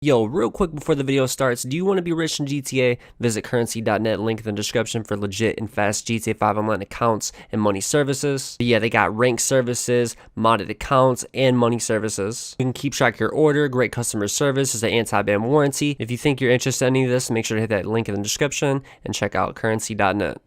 Yo, real quick before the video starts, do you want to be rich in GTA? Visit Currency.net, link in the description for legit and fast GTA 5 online accounts and money services. But yeah, they got rank services, modded accounts, and money services. You can keep track of your order, great customer service, there's an anti-ban warranty. If you think you're interested in any of this, make sure to hit that link in the description and check out Currency.net.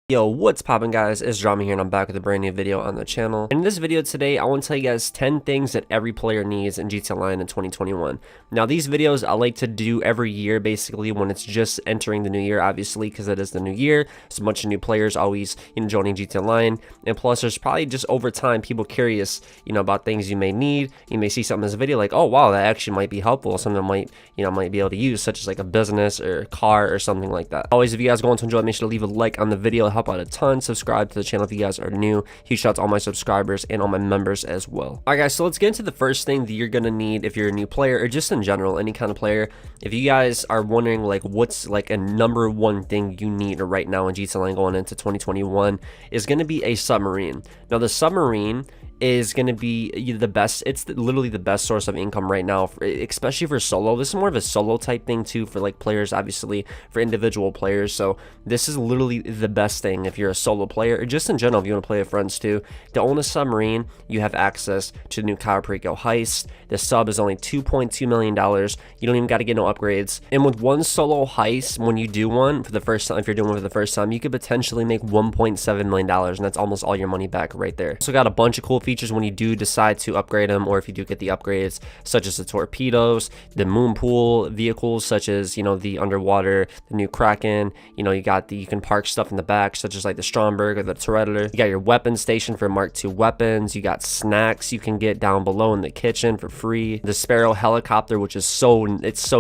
Yo, what's poppin' guys, ItzDrama here and I'm back with a brand new video on the channel. In this video today, I want to tell you guys 10 things that every player needs in GTA Online in 2021. Now these videos I like to do every year basically when it's just entering the new year, obviously because it is the new year. There's a bunch of new players always joining GTA Online, and plus there's probably just over time people curious about things you may need. You may see something in this video like, oh wow, that actually might be helpful, something might be able to use, such as like a business or a car or something like that. Always, if you guys are going to enjoy it, make sure to leave a like on the video, help out a ton. Subscribe to the channel if you guys are new. Huge shout out to all my subscribers and all my members as well. Alright guys, so let's get into the first thing that you're gonna need if you're a new player, or just in general any kind of player. If you guys are wondering like what's like a number one thing you need right now in GTA Online going into 2021, is gonna be a submarine. Now the submarine is going to be the best. It's literally the best source of income right now, especially for solo. This is more of a solo type thing too for like players, obviously for individual players. So this is literally the best thing if you're a solo player, or just in general if you want to play with friends too. To own a submarine, you have access to the new Currencynet heist. The sub is only $2.2 million. You don't even got to get no upgrades. And with one solo heist, when you do one for the first time, if you're doing one for the first time, you could potentially make $1.7 million, and that's almost all your money back right there. So got a bunch of cool features when you do decide to upgrade them, or if you do get the upgrades, such as the torpedoes, the moon pool vehicles, such as the underwater, the new Kraken. You can park stuff in the back, such as like the Stromberg or the Toretto. You got your weapon station for Mark II weapons. You got snacks you can get down below in the kitchen for free. The Sparrow helicopter, which is so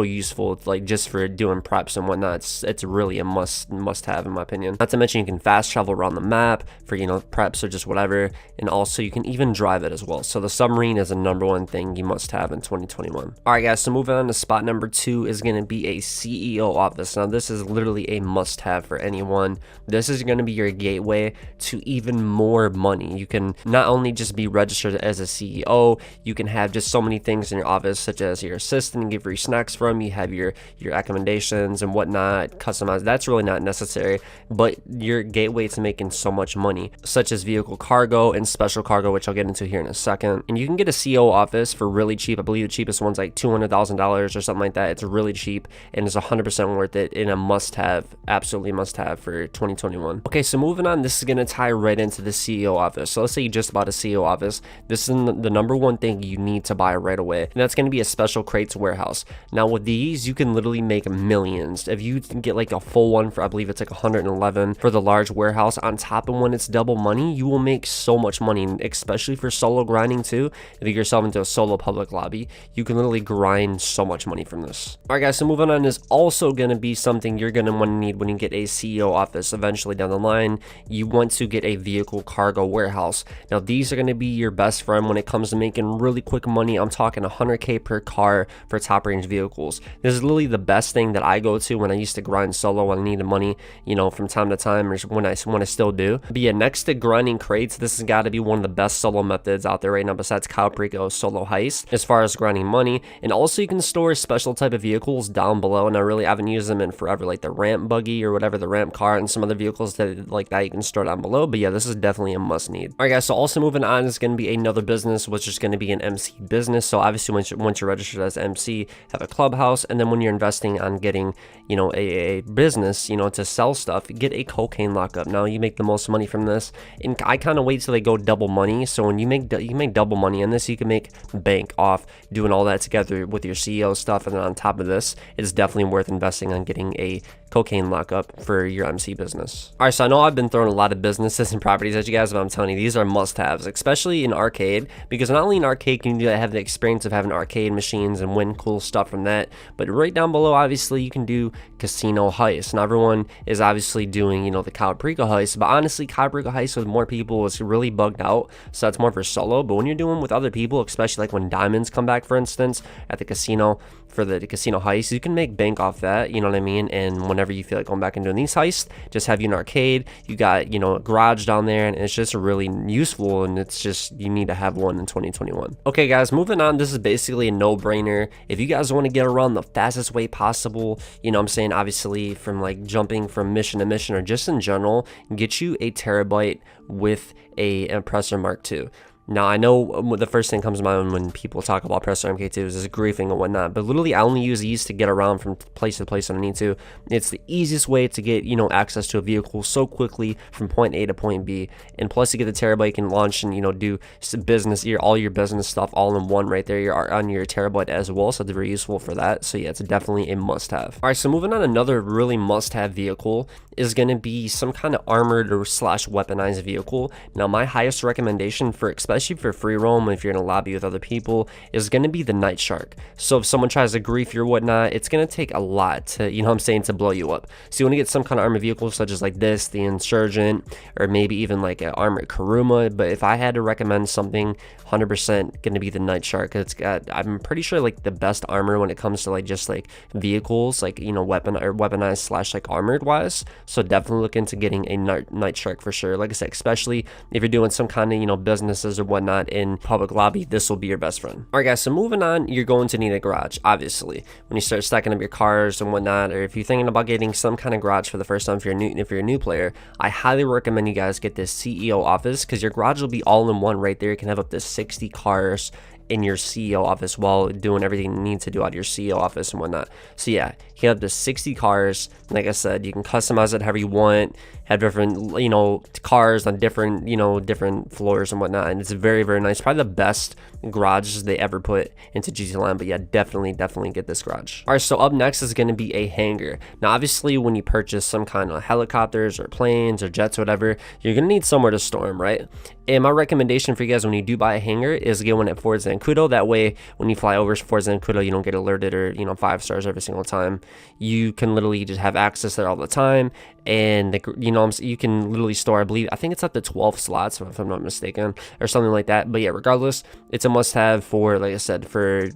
useful. It's like just for doing preps and whatnot. It's really a must have in my opinion. Not to mention you can fast travel around the map for preps or just whatever, and also you can even drive it as well. So the submarine is a number one thing you must have in 2021. All right guys, so moving on to spot number 2 is going to be a CEO office. Now this is literally a must have for anyone. This is going to be your gateway to even more money. You can not only just be registered as a CEO, you can have just so many things in your office, such as your assistant, give free snacks from, you have your accommodations and whatnot customized. That's really not necessary, but your gateway to making so much money, such as vehicle cargo and special cargo, which I'll get into here in a second. And you can get a CEO office for really cheap. I believe the cheapest one's like $200,000 or something like that. It's really cheap and it's 100% worth it, and a must have, absolutely must have for 2021. Okay, so moving on, this is going to tie right into the CEO office. So let's say you just bought a CEO office. This is the number one thing you need to buy right away, and that's going to be a special crates warehouse. Now with these, you can literally make millions. If you get like a full one for, I believe it's like 111 for the large warehouse on top, and when it's double money, you will make so much money, especially for solo grinding too. If you get yourself into a solo public lobby, you can literally grind so much money from this. All right guys, so moving on is also going to be something you're going to want to need when you get a CEO office eventually down the line. You want to get a vehicle cargo warehouse. Now these are going to be your best friend when it comes to making really quick money. I'm talking 100k per car for top range vehicles. This is literally the best thing that I go to when I used to grind solo when I needed money, from time to time, or when I still do. But yeah, next to grinding crates, this has got to be one of the best solo methods out there right now, besides Currencynet solo heist, as far as grinding money. And also you can store special type of vehicles down below, and I really haven't used them in forever, like the ramp buggy or whatever, the ramp car, and some other vehicles that like that you can store down below. But yeah, this is definitely a must need. All right guys, so also moving on is going to be another business, which is going to be an MC business. So obviously once you're registered as MC, have a clubhouse, and then when you're investing on getting a business to sell stuff, get a cocaine lockup. Now you make the most money from this, and I kind of wait till they go double money. So when you make double money in this, you can make bank off doing all that together with your CEO stuff, and then on top of this, it's definitely worth investing on getting a cocaine lockup for your MC business. All right, so I know I've been throwing a lot of businesses and properties at you guys, but I'm telling you, these are must-haves, especially in arcade, because not only in arcade can you have the experience of having arcade machines and win cool stuff from that, but right down below, obviously, you can do casino heists. Now everyone is obviously doing the Currencynet heist, but honestly, Currencynet heist with more people is really bugged out, so that's more for solo. But when you're doing with other people, especially like when diamonds come back, for instance, at the casino for the casino heist, you can make bank off that, you know what I mean? And whenever whenever you feel like going back and doing these heists. Just have you an arcade, you got, you know, a garage down there, and it's just really useful, and it's just, you need to have one in 2021. Okay guys, moving on, this is basically a no-brainer. If you guys want to get around the fastest way possible, you know what I'm saying, obviously from like jumping from mission to mission or just in general, get you a terabyte with a Oppressor Mark II. Now, I know the first thing comes to mind when people talk about Oppressor MK2s is griefing and whatnot, but literally I only use these to get around from place to place when I need to. It's the easiest way to get, you know, access to a vehicle so quickly from point A to point B, and plus you get the terabyte, you can launch and, you know, do business, all your business stuff all in one right there. You're on your terabyte as well, so it's very useful for that. So yeah, it's definitely a must-have. All right, so moving on, another really must-have vehicle is going to be some kind of armored or slash weaponized vehicle. Now, my highest recommendation for, especially for free roam, if you're in a lobby with other people, is going to be the Night Shark. So if someone tries to grief you or whatnot, it's going to take a lot to, you know what I'm saying, to blow you up. So you want to get some kind of armored vehicle such as like this, the Insurgent, or maybe even like an armored Kuruma. But if I had to recommend something, 100% going to be the Night Shark. It's got, I'm pretty sure, like the best armor when it comes to like just like vehicles, like, you know, weaponized slash like armored wise. So definitely look into getting a Night Shark for sure. Like I said, especially if you're doing some kind of, you know, businesses or whatnot in public lobby, this will be your best friend. All right guys, so moving on, you're going to need a garage, obviously, when you start stacking up your cars and whatnot, or if you're thinking about getting some kind of garage for the first time, if you're a new player, I highly recommend you guys get this CEO office, because your garage will be all in one right there. You can have up to 60 cars in your CEO office while doing everything you need to do out of your CEO office and whatnot. So yeah, you can have up to 60 cars. Like I said, you can customize it however you want, have different, you know, cars on different, you know, different floors and whatnot, and it's very, very nice. Probably the best garages they ever put into GT Line. But yeah, definitely get this garage. All right, so up next is going to be a hangar. Now obviously when you purchase some kind of helicopters or planes or jets or whatever, you're going to need somewhere to store them, right? And my recommendation for you guys when you do buy a hangar is get one at Fort Zancudo. That way when you fly over Fort Zancudo, you don't get alerted or, you know, 5 stars every single time. You can literally just have access there all the time, and you know, you can literally store, I think it's up to 12 slots if I'm not mistaken, or something like that. But yeah, regardless, it's a must-have for, like I said, for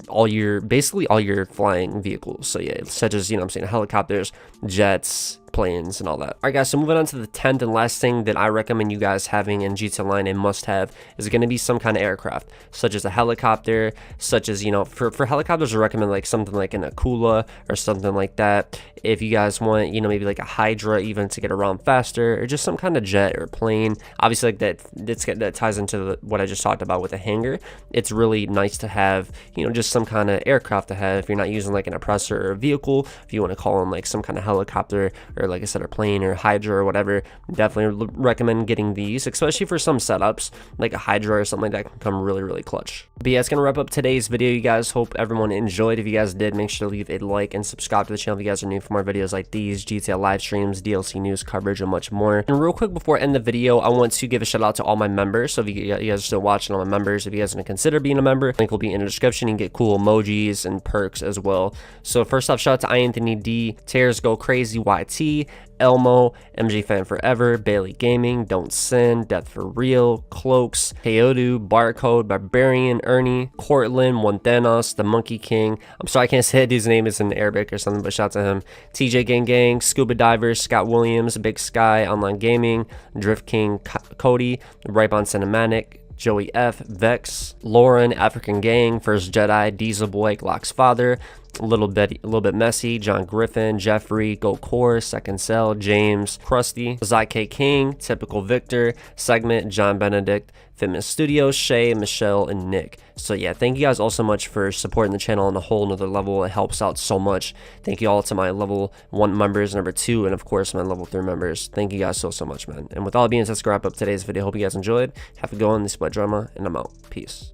basically all your flying vehicles. So yeah, such as, you know what I'm saying, helicopters, jets, planes, and all that. All right guys, so moving on to the 10th and last thing that I recommend you guys having in GTA Online, a must-have, is going to be some kind of aircraft, such as a helicopter, such as, you know, for helicopters I recommend like something like an Akula or something like that. If you guys want, you know, maybe like a Hydra even to get around faster, or just some kind of jet or plane, obviously like that ties into what I just talked about with a hangar. It's really nice to have, you know, just some kind of aircraft to have if you're not using like an oppressor or a vehicle. If you want to call in like some kind of helicopter, or like I said, a plane or Hydra or whatever, definitely recommend getting these, especially for some setups like a Hydra or something like that can come really, really clutch. But yeah, it's gonna wrap up today's video, you guys. Hope everyone enjoyed. If you guys did, make sure to leave a like and subscribe to the channel if you guys are new for more videos like these, GTA live streams, DLC news coverage, and much more. And real quick before I end the video, I want to give a shout out to all my members. So if you guys are still watching, all my members, if you guys want to consider being a member, link will be in the description. You can get cool emojis and perks as well. So first off, shout out to Anthony D, Tears Go Crazy YT, Elmo, MJ Fan Forever, Bailey Gaming, Don't Sin, Death for Real, Cloaks, Heyodu, Barcode, Barbarian, Ernie, Cortland, One Thanos, The Monkey King. I'm sorry I can't say it, his name is in Arabic or something, but shout out to him. TJ Gang Gang, Scuba Divers, Scott Williams, Big Sky, Online Gaming, Drift King, Cody, Ripon Cinematic, Joey F, Vex, Lauren, African Gang, First Jedi, Diesel Boy, Glock's Father, a little bit messy, John Griffin, Jeffrey, Go Core, Second Cell, James, Krusty, Zyk King, Typical Victor, Segment, John Benedict, Fitness Studios, Shay, Michelle, and Nick. So yeah, thank you guys all so much for supporting the channel on a whole nother level. It helps out so much. Thank you all to my level 1 members, number 2, and of course my level 3 members. Thank you guys so much, man. And with all being said, let's wrap up today's video. Hope you guys enjoyed. Have a good one. This is ItzDrama, and I'm out. Peace.